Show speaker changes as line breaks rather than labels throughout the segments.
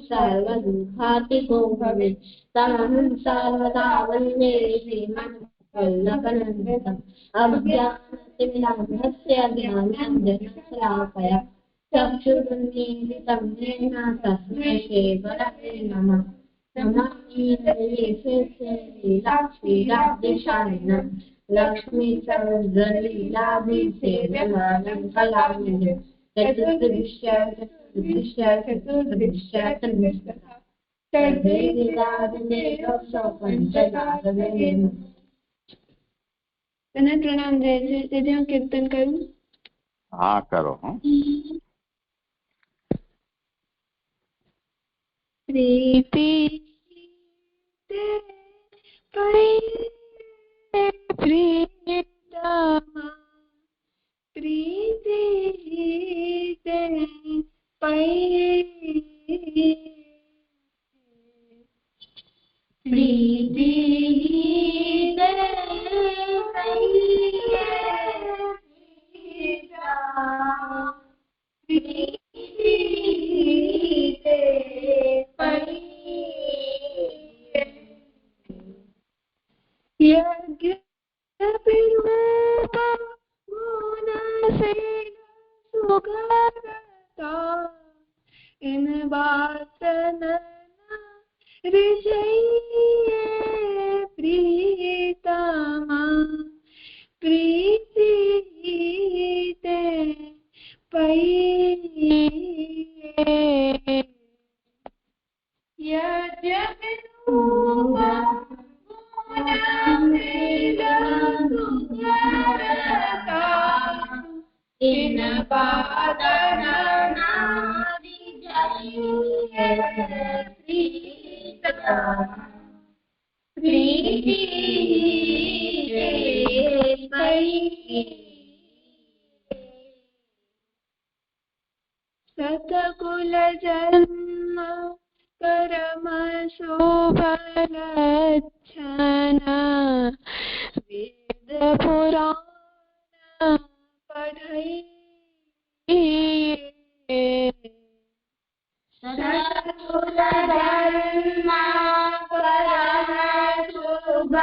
सर्वदुःखातिको भवेत् तमहं सर्वदा वन्दे श्रीमद्वल्लभनन्दनम् अज्ञानतिमिरान्धस्य ज्ञानाञ्जनशलाकया चक्षुरुन्मीलितं येन तस्मै श्रीगुरवे नमः। नमामि हरे श्रीराधिशायिनम् लक्ष्मीसहस्रलीलाभिषेकमानं कलामिनीं चतुर्दृश्य प्रणाम जय कीर्तन करूं?
हाँ करो।
प्रीति प्रीतमा प्रीति प्रीति इन बातन रिजये प्रीतमा प्रीति ते पये यद्यपि इन बातन सतकुल जन्म परम शोभलक्षण वेद पुराण पढ़ई सतकुल जन्म परम शुभलक्षण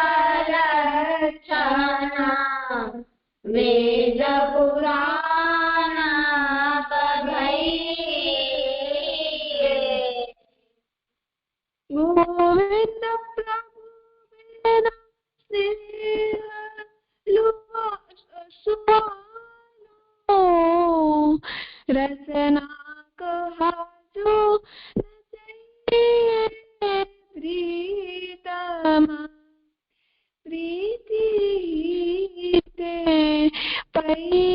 वेद पुराण पढ़ई गोविंद प्रभु बिना स्नेह सुहानो रचना कहा जो न चाहिए प्रीतमा प्रीति ते पये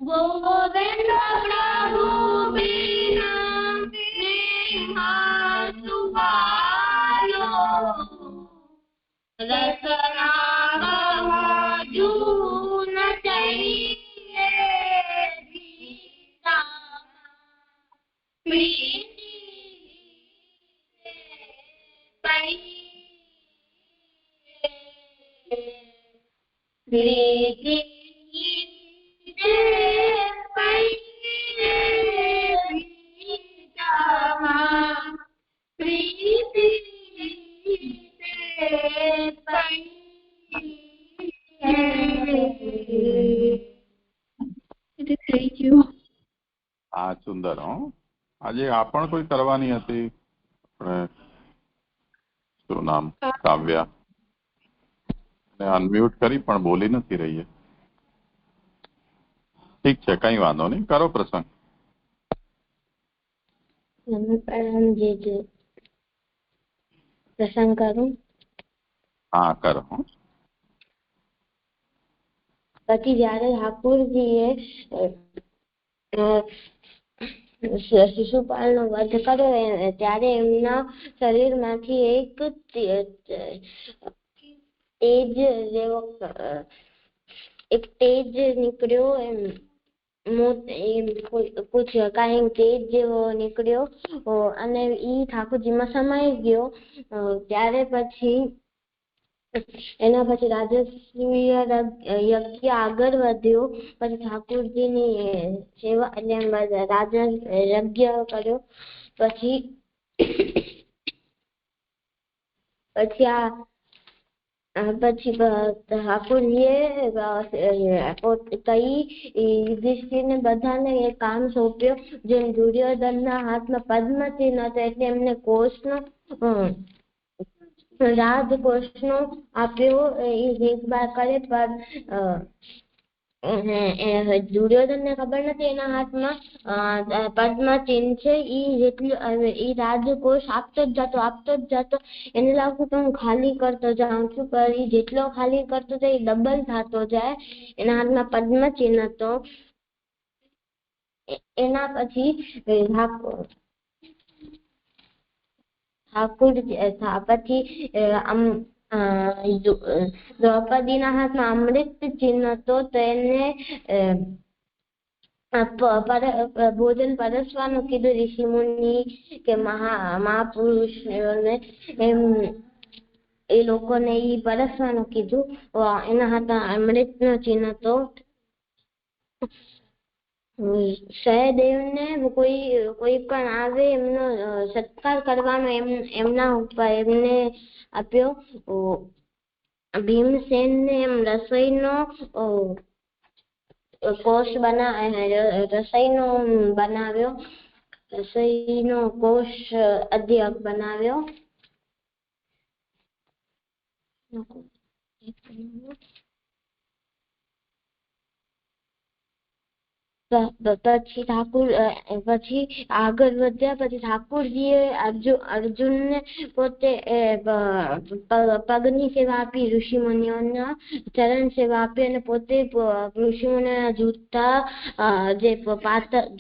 गोविंद प्रभु बिना स्नेहा सुहानो रचना जो न चाहिए प्रीति प्रीति Thank you.
हाँ सुंदर हो आज आपण कोई करवानी हती શું નામ કાવ્યા અનમ્યુટ કરી પણ બોલી નથી રહી. ઠીક છે કઈ વાંધો નહીં કરો પ્રસંગ.
પ્રસંગ કરું?
હા કરો.
પછી જયારે ઠાકુરજીએ શિશુપાલ નો વધ કર્યો ત્યારે એમના શરીરમાંથી એક તેજ નીકળ્યો એમ કુછ કાંઈ તેજ જેવો નીકળ્યો અને ઈ ઠાકોરજીમાં સમાઈ ગયો. ત્યારે પછી એના પછી રાજસૂય યજ્ઞ આગળ વધ્યો. પછી ઠાકોરજીની સેવા એટલે રાજા યજ્ઞ કર્યો. પછી ઠાકોરજીએ યુધિષ્ઠિરને બધાને એ કામ સોંપ્યો. જેમ દુર્યોધનના હાથમાં પદ્મચિહ્ન હતો એટલે એમને કોષનો રાજકોષનો આપ્યો. એ દેખભાળ કરે પણ દુર્યોધનને ખબર નથી એના હાથમાં પદ્મચિહ્ન છે. ઈ રાજકોષ આપતો જ જતો. એને લાગતું કે હું ખાલી કરતો જાઉં છું, પણ ઈ જેટલો ખાલી કરતો જાય એ ડબલ થતો જાય. એના હાથમાં પદ્મચિહ્ન હતો. એના પછી દ્રૌપદીના હાથમાં અમૃત ચિહ્ન હતો. તો એને ભોજન પરસવાનું કીધું ઋષિ મુનિ કે મહાપુરુષોને એમ એ લોકોને ઈ પરસવાનું કીધું. એના હાથમાં અમૃતનો ચિહ્ન હતો. સહદેવને કોઈ પણ આવે એમનો સત્કાર કરવાનો એમના ઉપર એમને આપ્યો. ભીમસેનને એમ રસોઈનો કોષ રસોઈનો કોષ અધ્યક્ષ બનાવ્યો. પછી આગળ વધ્યા. પછી ઠાકોરજીએ અર્જુનને પોતે પગની સેવા આપી, ઋષિ મુનિઓના ચરણ સેવા આપી અને પોતે ઋષિ મુનિઓના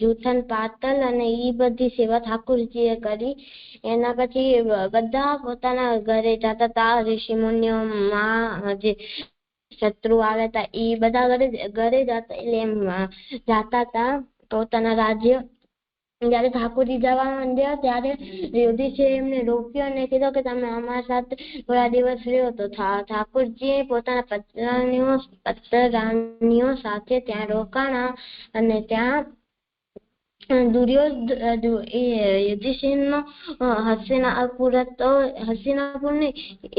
જૂઠન પાતલ અને ઈ બધી સેવા ઠાકોરજીએ કરી. એના પછી બધા પોતાના ઘરે જતા હતા. ઋષિ મુનિઓમાં જે શત્રુ આવ્યા હતા એ બધા ઘરે જતા એટલે એમ જાતા હતા પોતાના રાજ્ય. જયારે ઠાકોરજી જવા માંડ્યા ત્યારે યુધિષ્ઠિરે એમને રોક્યો અને કીધું કે તમે અમારા સાથે થોડા દિવસ રહ્યો. તો ઠાકોરજી પોતાના પત્રાણીઓ સાથે ત્યાં રોકાણા અને ત્યાં યુધિષ્ઠિરનો હસ્તિનાપુર ને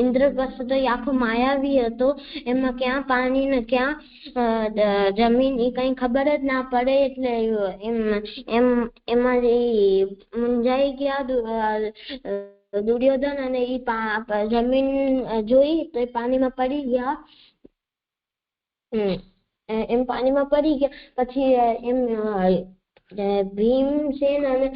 ઇન્દ્રપ્રસ્થ તો આખો માયાવી હતો. એમાં ક્યાં પાણી ને ક્યાં જમીન એ કઈ ખબર જ ના પડે. એટલે એમાં મુંજાઈ ગયા દુર્યોધન અને ઈ જમીન જોઈ તો એ પાણીમાં પડી ગયા. એમ પાણીમાં પડી ગયા. પછી એમ ભીમસેન અને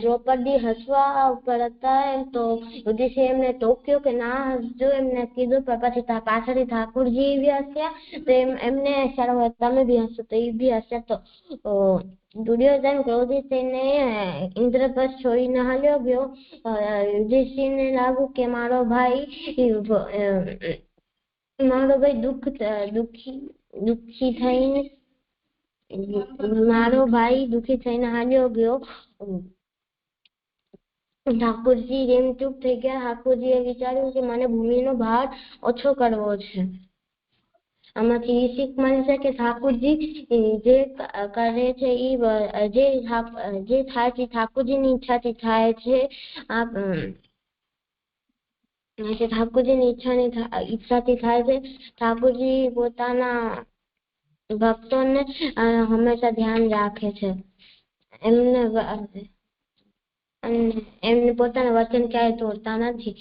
દ્રૌપદી હસવા ઉપર હતા. તો યુધિષ્ઠિરે એમને ટોક્યો કે ના હસજો. એમને કીધું પણ પછી પાછળથી ઠાકોરજી બી હસ્યા તો એમને તમે બી હસો તો એ બી હસ્યા. તો દુર્યોધન ક્રોધિત થઈને ઇન્દ્રપ્રસ્થ છોડીને હાલ્યો ગયો. યુધિષ્ઠિરને લાગ્યું કે મારો ભાઈ દુઃખી થઈને હાલ્યો ગયો. ઠાકોરજી જેમ ચૂપ થઈ ગયા. ઠાકોરજીએ વિચાર્યું કે મને ભૂમિનો ભાર ઓછો કરવો છે. આમાંથી એ શીખ મળશે કે ઠાકોરજી જે કરે છે જે થાય છે ઠાકોરજીની ઈચ્છાથી થાય છે. ઠાકોરજીની ઈચ્છાથી થાય છે. ઠાકોરજી પોતાના ભક્તોને હંમેશા ધ્યાન રાખે છે. એમને પોતાના વચન ક્યાંય તોડતા નથી.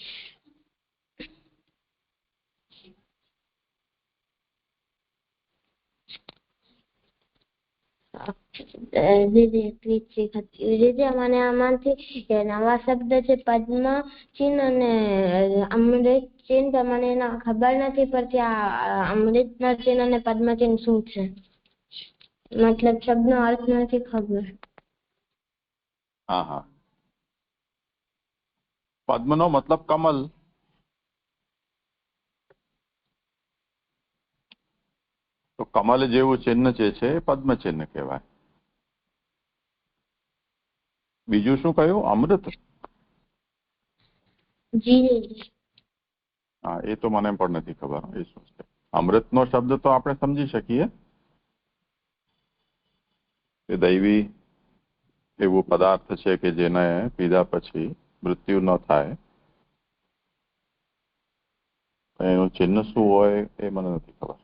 મને આમાંથી નવા શબ્દ છે પદ્મ ચિહ્ન અને અમૃત ચિહ્ન. મને એના ખબર નથી પડતી આ અમૃતના ચિહ્ન અને પદ્મચિહ્ન શું છે. મતલબ શબ્દનો અર્થ નથી ખબર.
હા, પદ્મનો મતલબ કમલ. તો કમલ જેવું ચિહ્ન જે છે એ પદ્મ ચિહ્ન કહેવાય. બીજું શું કહ્યું? અમૃત.
જી.
હા, એ તો મને પણ નથી ખબર એ શું છે. અમૃતનો શબ્દ તો આપણે સમજી શકીએ કે દૈવી એવું પદાર્થ છે કે જેને પીધા પછી મૃત્યુ ન થાય. એનું ચિહ્ન શું હોય એ મને નથી ખબર,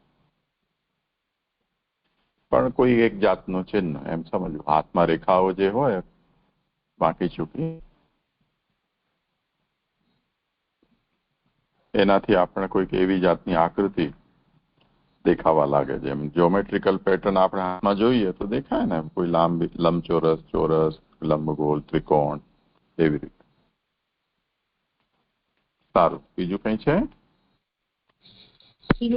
પણ કોઈ એક જાતનું ચિહ્ન એમ સમજવું. હાથમાં રેખાઓ જે હોય બાકી ચૂકી, એનાથી આપણે કોઈક એવી જાતની આકૃતિ દેખાવા લાગે. જેમ જ્યોમેટ્રિકલ પેટર્ન આપણે હાથમાં જોઈએ તો દેખાય ને, કોઈ લાંબી લંબચોરસ, ચોરસ, લંબગોળ, ત્રિકોણ, એવી રીતે. સારું, બીજું કઈ છે?
જે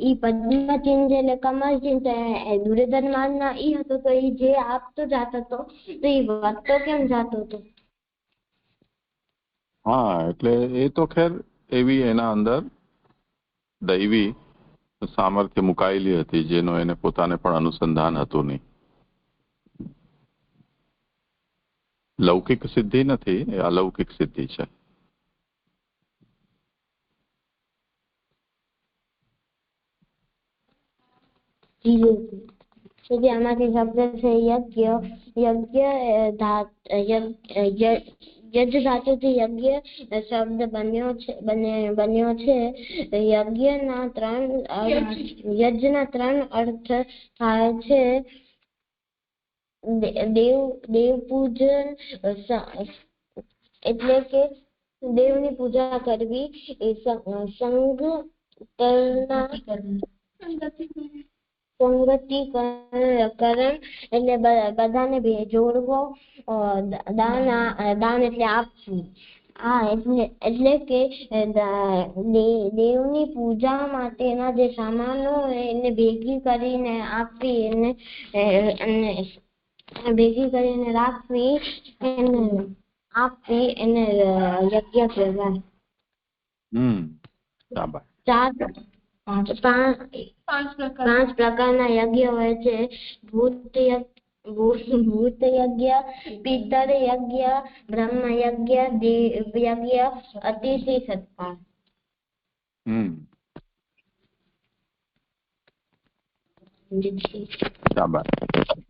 ઈ પદ્મ ચિહ્ન છે એટલે કમળ ચિહ્ન છે, દુર્યોધન ના ઈ હતો તો ઈ જે આપતો જાતો હતો તો ઈ વધતો કેમ જાતો હતો?
હા, એટલે એ તો ખેર એવી એના અંદર દૈવી સામર્થ્ય મુકાયેલી હતી જેનો એને પોતાને પણ અનુસંધાન હતું નહીં. લૌકિક સિદ્ધિ નથી, એ અલૌકિક સિદ્ધિ છે.
આમાંથી શબ્દ છે યજ્ઞ. યજ ધાતુથી યજ્ઞ શબ્દ બન્યો છે. યજ્ઞના ત્રણ અર્થ થાય છે. દેવ પૂજન એટલે કે દેવની પૂજા કરવી, સંગતિકરણ એટલે બધાને જોડવો, દાન એટલે આપવું. એટલે કે દેવની પૂજા માટેના જે સામાનો એને ભેગી કરીને આપવી, એને રાખવી, એને યજ્ઞ કહેવાય. પાંચ પ્રકારના યજ્ઞ હોય છે. ભૂત યજ્ઞ, પિતર યજ્ઞ, બ્રહ્મ યજ્ઞ, દેવ યજ્ઞ, અતિથિ સત્કાર.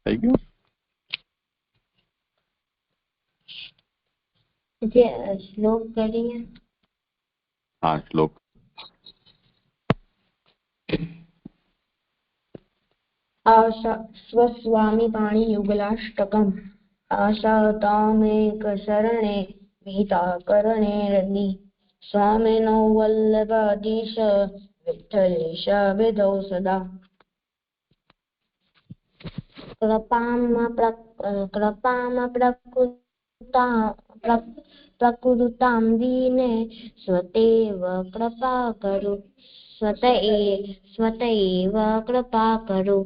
થઈ ગયું.
જે શ્લોક કરીએ.
હા, શ્લોક.
સ્વસ્વામી પાણી યુગલાષ્ટકમ આશાતામેક શરણે પિતા કરણે રદી સ્વામિનો વલ્લભાધીશ વિઠ્ઠલેશ વિધૌ સદા. કૃપામાં પ્રકૃતામ દીને સ્વતેવ કૃપા કરો, સ્વતએવ કૃપા કરો.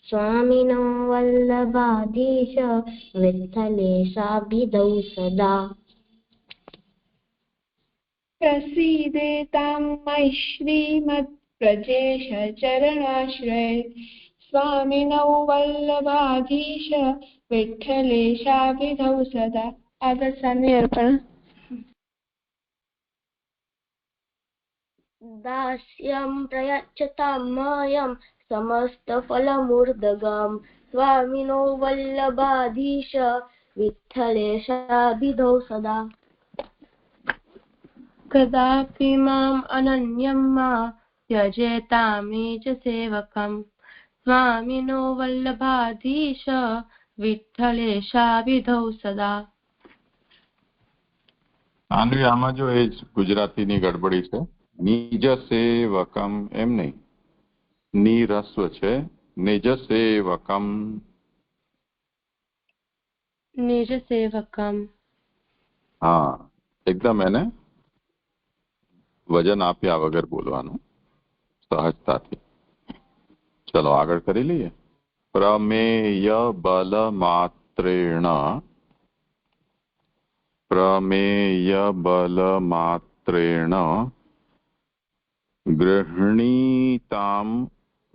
સ્વામિનો વલ્લભાધીશ વિઠ્ઠલેશાભિધૌ સદા.
પ્રસીદેતાં મયि શ્રીમદ્ વ્રજેશ ચરણાશ્રય સ્વામિનો વલ્લભાધીશ વિઠ્ઠલેશાભિધૌ સદા. આગળ સામે અર્પણ.
દાસ્યં પ્રયચ્છતાં મયં સમસ્ત ફલમૂર્ધગમ સ્વામિનો વલ્લભાધીશ વિઠ્ઠલેશાભિધૌ સદા.
કદાપि મામ અનન્યં મા ત્યજેતામેજ સેવકમ સ્વામિનો વલ્લભાધીશ વિઠ્ઠલેશાભિધૌ સદા.
આમાં જો એ ગુજરાતીની ગડબડી છે. નિજ સેવકમ એમ નહીં, ની રસ્વ છે. નિજ સેવકમ.
નિજ સેવકમ.
હા, એકદમ એને વજન આપ્યા વગર બોલવાનું, સહજતાથી. ચલો આગળ કરી લઈએ. પ્રમેય બલ માત્રેણ, પ્રમેય બલ માત્રેણ ગૃહણીતામ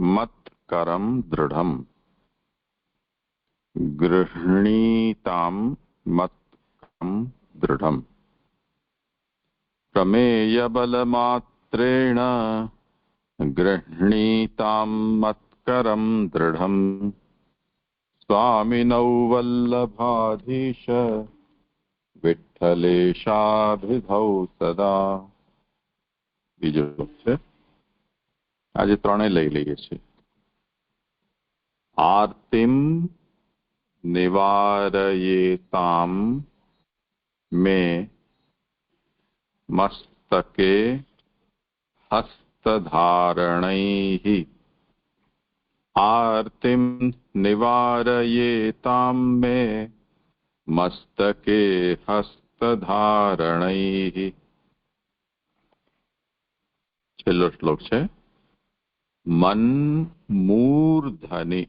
मत्करं दृढम् गृह्णीतां मत्करं दृढम् प्रमेयबलमात्रेण गृह्णीतां मत्करं दृढम् स्वामिनौ वल्लभाधीश विठ्ठलेशाभिधौ सदा। બીજો છે આજે ત્રણે લઈ લઈએ છીએ. આર્તિમ નિવારયેતામ મે મસ્તકે હસ્તધારણૈઃ. આર્તિમ નિવારયેતામ મે મસ્તકે હસ્તધારણૈઃ. છેલ્લો શ્લોક છે મન મૂર્ધનિ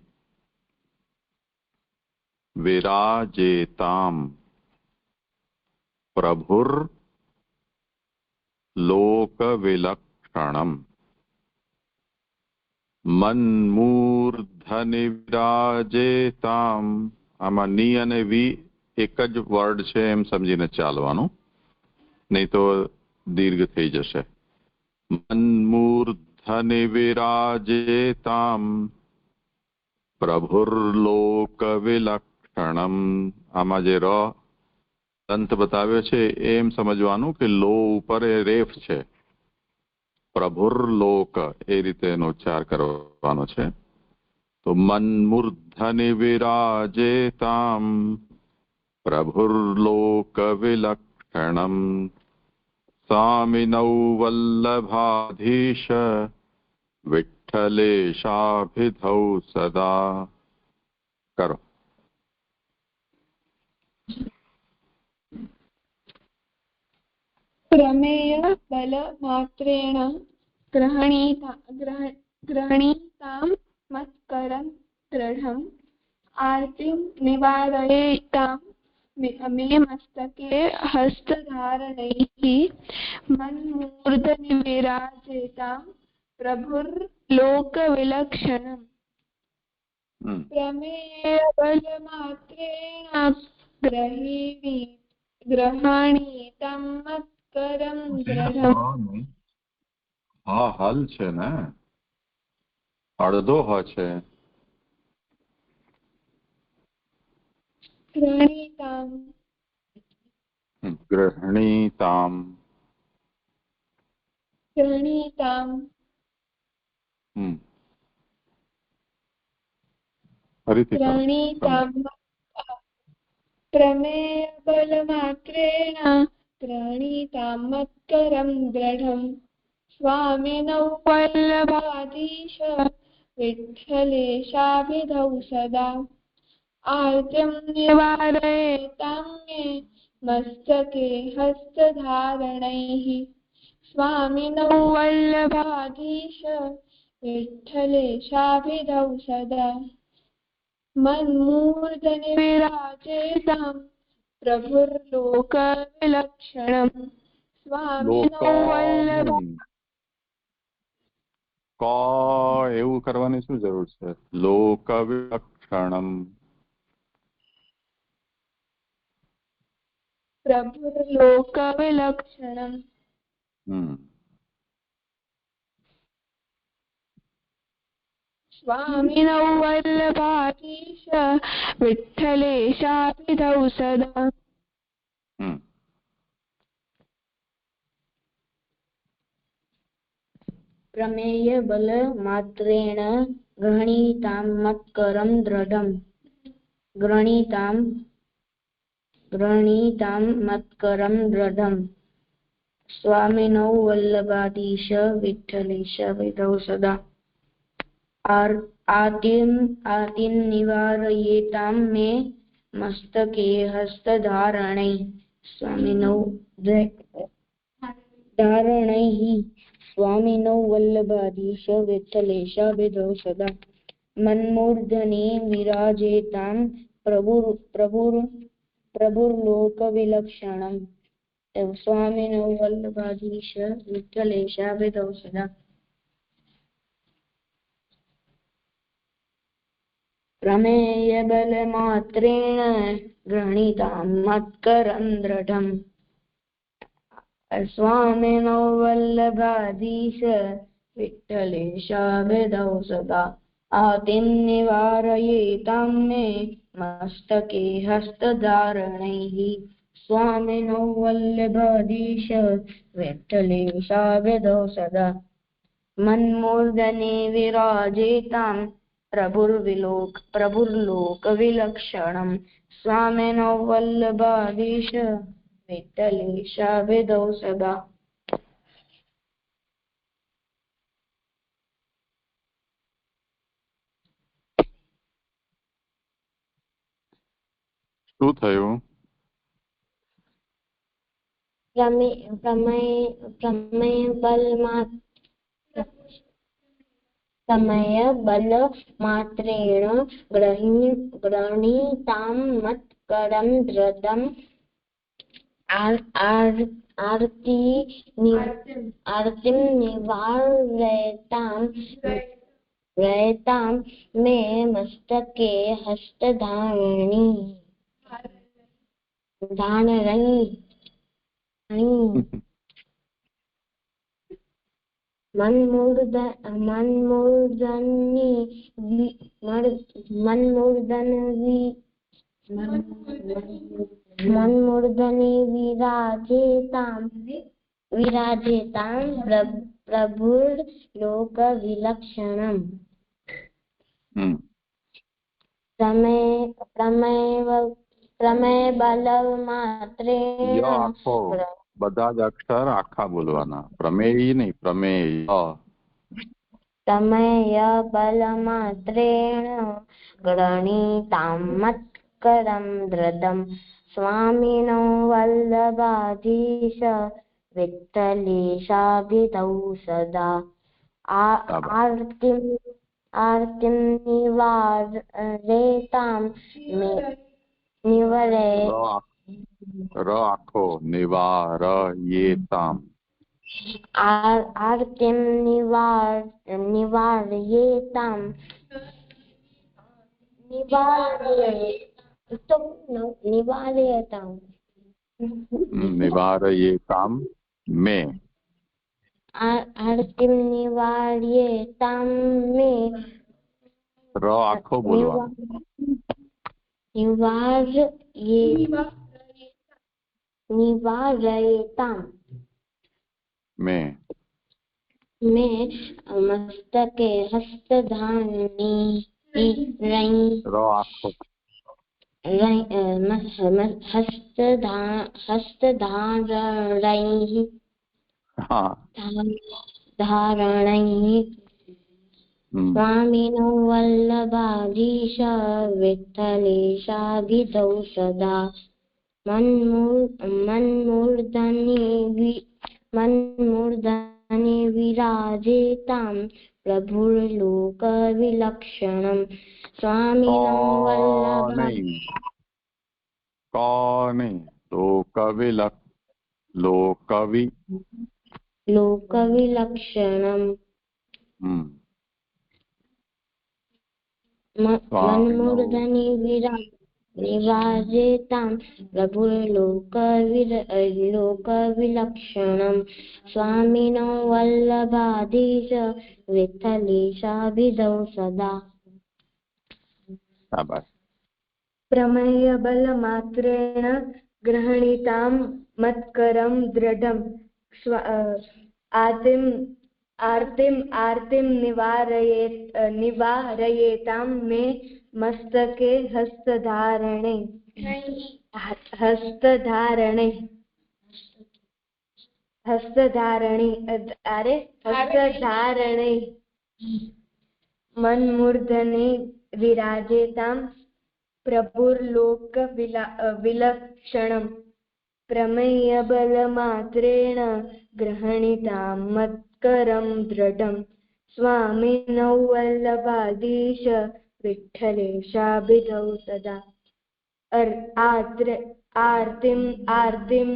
વિરાજેતામ પ્રભુર લોકવિલક્ષણમ. મનમૂર્ધનિ વિરાજેતામ. આમાં ની અને વી એક જ વર્ડ છે એમ સમજીને ચાલવાનું, નહીં તો દીર્ઘ થઈ જશે. મનમૂર્ધનિ વિરાજેતામ પ્રભુર્લોકવિલક્ષણમ. આમાં જે ર દંત બતાવ્યો છે એમ સમજવાનું કે લો ઉપર એ રેફ છે. પ્રભુર્લોક એ રીતે એનો ઉચ્ચાર કરવાનો છે. તો મનમૂર્ધનિ વિરાજેતામ પ્રભુર્લોકવિલક્ષણમ સ્વામિનૌ વલ્લભાધીશ વિઠ્ઠલેશાભિધૌ સદા. કરો.
પ્રમેય બલ માત્રેણ ગ્રહણીતામ મત્કરં દૃઢમ આર્તિમ નિવારયેતામ મે મસ્તકે હસ્તધારણૈઃ મન્મૂર્ધનિ વિરાજેતામ પ્રભુર્લોકવિલક્ષણમ. પ્રમેય બલ માત્રેણ ગ્રહણીતામ મત્કરં દૃઢમ.
હા હલ છે ને, અડધો હ છે.
ગ્રહણીતામ
ગૃહણીતામ.
ગ્રહણીતામ
ફરીથી કરો.
ગ્રહણીતામ પ્રમેય બલ માત્રેણ ગ્રહણીતામ મત્કરં દૃઢમ સ્વામિનૌ વલ્લભાધીશ વિઠ્ઠલેશાભિધૌ સદા. આર્તિમ નિવારયેતામ મે મસ્તકે હસ્તધારણૈઃ સ્વામિનૌ વલ્લભાધીશ વિઠ્ઠલેશાભિધૌ સદા. મન્મૂર્ધનિ વિરાજેતામ પ્રભુર્લોકવિલક્ષણમ સ્વામિનૌ વલ્લભા.
ક એવું કરવાની શું જરૂર છે? લોકવિલક્ષણમ.
પ્રભુર્લોકવિલક્ષણમ સ્વામિનૌ વલ્લભાધીશ વિઠ્ઠલેશાભિધૌ સદા.
પ્રમેય બલ માત્રેણ ગૃહણીતામ મત્કરમ દૃઢમ ગૃહણીતામ મત્કરમ દૃઢમ સ્વામિનૌ વલ્લભાધીશ વિઠ્ઠલેશાભિધૌ સદા. આર્તિમ નિવારયેતામ મે મસ્તકે હસ્તધારણૈઃ સ્વામિનૌ ધારણૈઃ સ્વામિનૌ વલ્લભાધીશ વિઠ્ઠલેશાભિધૌ સદા. મન્મૂર્ધનિ વિરાજેતામ પ્રભુર્લોકવિલક્ષણમ સ્વામિનૌ વલ્લભાધીશ વિઠ્ઠલેશાભિધૌ સદા. प्रमेय बलमात्रेण गृहीतां मत्करं दृढम् स्वामिनो वल्लभाधीश विठ्ठलेशाभिधौ सदा आतिं निवारयेतां मे मस्तके हस्तधारणैः स्वामिनो वल्लभाधीश विठ्ठलेशाभिधौ सदा मन्मूर्धने विराजेतां प्रभुर्लोकविलक्षणं स्वामिनो वल्लभाधीश विठ्ठलेशाभिधौ सदा
શું થયું?
प्रमेय बल मात्रेण गृहीतां मत्करं दृढम् आर्तिं निवारयतां मे मस्तके हस्तधारणी मन्मूर्धनि विराजेतां प्रभुर्लोकविलक्षणम् प्रमेय बलमात्रेण
બધા જ અક્ષર આખા બોલવાના. પ્રમેય નહીં, પ્રમેય.
प्रमेय बलमात्रेण गृहीतां मत्करं दृढम् स्वामिनो वल्लभाधीश विठ्ठलेशाभिधौ सदा आर्तिं निवारयेतां
નિવારયેતામ
आर्तिं निवारयेतां
નિવારયેતામ મે
आर्तिं निवारयेतां मे
ર આખો બોલવાનો.
निवारयेतां
मे
मस्तके हस्तधारणी
ર આખો
हस्तधारणैः स्वामिनो वल्लभाधीश विठ्ठलेशाभिधौ सदा मन्मूर्धनि विराजेतां प्रभुर्लोकविलक्षणं स्वामिनो लोकविलक्षणम् मन्मूर्धनि विराजेतां प्रभुर्लोकविलक्षणं स्वामिनो वल्लभाधीश विठ्ठलेशाभिधौ सदा प्रमेय बलमात्रेण गृहीतां मत्करं दृढम् आर्तिं निवारयेतां मे मस्तके हस्तधारणे मन्मूर्धनि विराजेतां प्रभुर्लोकविलक्षणम् प्रमेय बलमात्रेण गृहीतां मत्करं दृढम् स्वामिनो वल्लभाधीश विठ्ठलेशाभिधौ सदा आर्तिं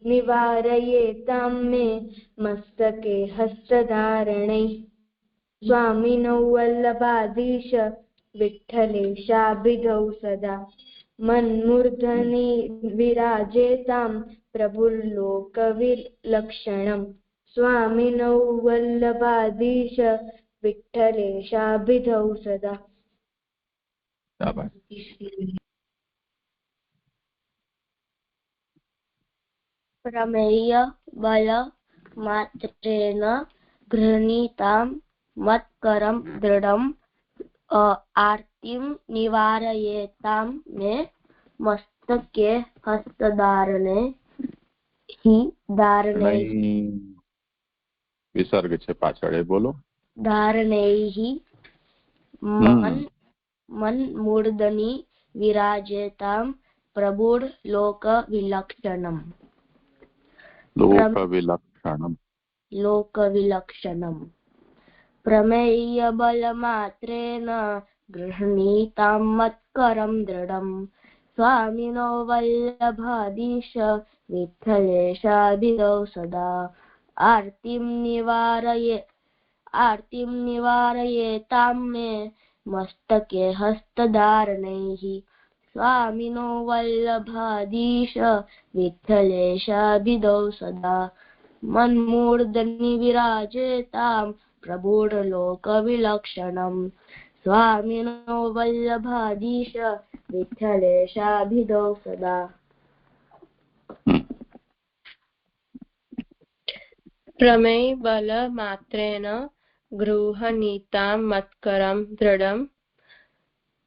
निवारयेतां मे मस्तके हस्तधारणैः स्वामिनो वल्लभाधीश विठ्ठलेशाभिधौ सदा मन्मूर्धनि विराजेतां प्रभुर्लोकविलक्षणम् स्वामिनौ वल्लभाधीश विठ्ठलेशाभिधौ सदा। प्रमेय बल मात्रेण गृह्णीतां मत्करं दृढम् आर्तिं निवारयेतां मे मस्तके हस्तधारणे हि धारणे
विसर्ग छे पाछळ ए बोलो
धारणैः मन्मूर्धनि विराजेतां प्रभुर्लोकविलक्षणम् लोकविलक्षणम् प्रमेयबलमात्रेण गृह्णीतां मत्करं दृढम् स्वामिनो वल्लभाधीश विठ्ठलेशाभिधौ सदा आर्तिं निवारयेतां मे मस्तके हस्तधारणैः स्वामिनो वल्लभाधीश विठ्ठलेशाभिधौ सदा मन्मूर्धनि विराजेतां प्रभुर्लोकविलक्षणम् स्वामिनो वल्लभाधीश विठ्ठलेशाभिधौ सदा।
प्रमेय बल मात्रेण गृह्णीतां मत्करं दृढम्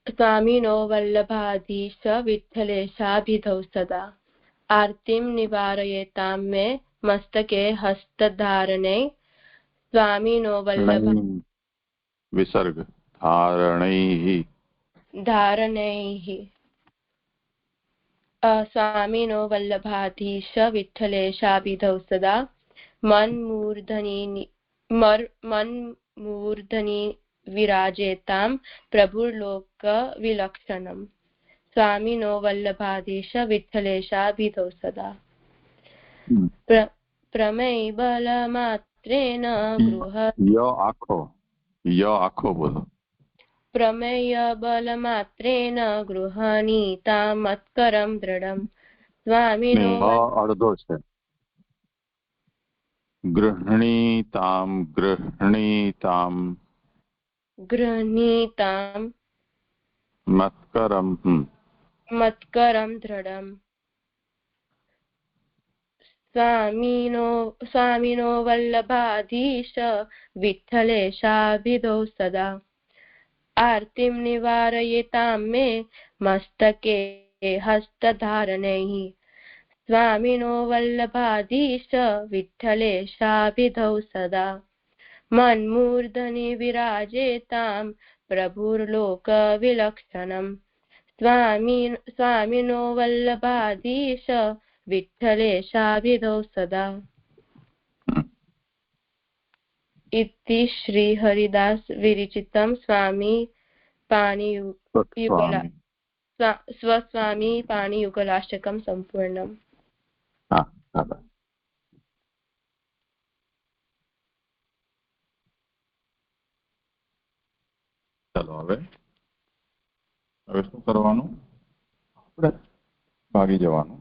स्वामिनो वल्लभाधीश विठ्ठलेशाभिधौ सदा आर्तिं निवारयेतां मे मस्तके हस्तधारणे स्वामिनो वल्लभ
विसर्ग धारणैः
स्वामिनो वल्लभाधीश विठ्ठलेशाभिधौ सदा मन्मूर्धनि विराजेतां प्रभुर्लोकविलक्षणम् स्वामिनो वल्लभाधीश विठ्ठलेशाभिधौ सदा प्रमेय बलमात्रेण प्रमेय बलमात्रेण गृह्णीतां मत्करं दृढम् स्वामिनो
अर्धो छे गृह्णीतां
मत्करं दृढम् स्वामिनो वल्लभाधीश विठ्ठलेशाभिधौ सदा आर्तिं निवारयेतां मे मस्तके हस्तधारणैः स्वामिनो वल्लभाधीश विठ्ठलेशाभिधौ सदा मन्मूर्धनि विराजेतां प्रभुर्लोकविलक्षणम् स्वामिनो वल्लभाधीश विठ्ठलेशाभिधौ सदा। इति श्री हरिदास विरचितं स्वामी स्वस्वामी पाणियुगलाष्टकं संपूर्णम्।
चलो હવે શું કરવાનું? આપણે ભાગી જવાનું.